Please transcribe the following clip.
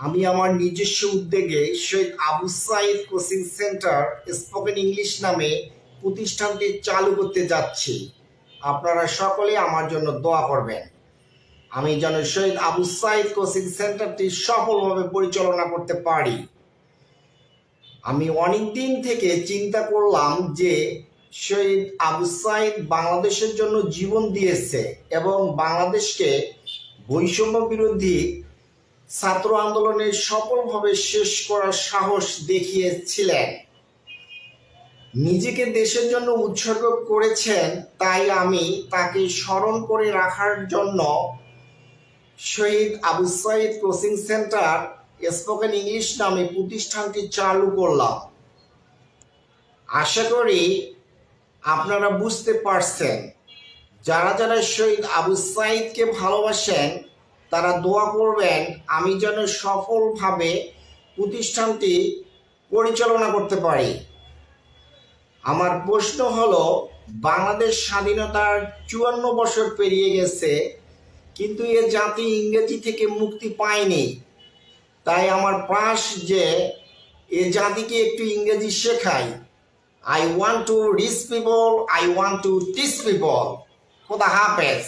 আমি আমার নিজস্ব উদ্যোগে Shahid Abu Sayed coaching centre spoken English নামে প্রতিষ্ঠানটি চালু করতে যাচ্ছি। আপনারা সকলে আমার জন্য দোয়া করবেন। আমি যেন শহীদ আবু সাইদ কোচিং সেন্টারটি সফলভাবে পরিচালনা করতে পারি। আমি অনেক দিন থেকে চিন্তা করলাম যে শহীদ আবু সাইদ বাংলাদেশের জন্য জীবন দিয়েছে এবং বাংলাদেশকে বৈষম্য বিরোধী ছাত্র আন্দোলনের সফলভাবে শেষ করার সাহস দেখিয়েছিলেন। নিজেকে দেশের জন্য উৎসর্গ করেছেন, তাই আমি তাকে স্মরণ করে রাখার জন্য Shahid Abu Sayed coaching centre spoken English নামে প্রতিষ্ঠানটি চালু করলাম। আশা করি আপনারা বুঝতে পারছেন। যারা যারা শহীদ আবু সাইদকে ভালোবাসেন তারা দোয়া করবেন আমি যেন সফলভাবে প্রতিষ্ঠানটি পরিচালনা করতে পারি। আমার প্রশ্ন হলো, বাংলাদেশ স্বাধীনতার 54 বছর পেরিয়ে গেছে, কিন্তু এ জাতি ইংরেজি থেকে মুক্তি পায়নি। তাই আমার প্রয়াস যে এ জাতিকে একটু ইংরেজি শেখাই। I want to reach people, I want to teach people. খোদা হাফেজ।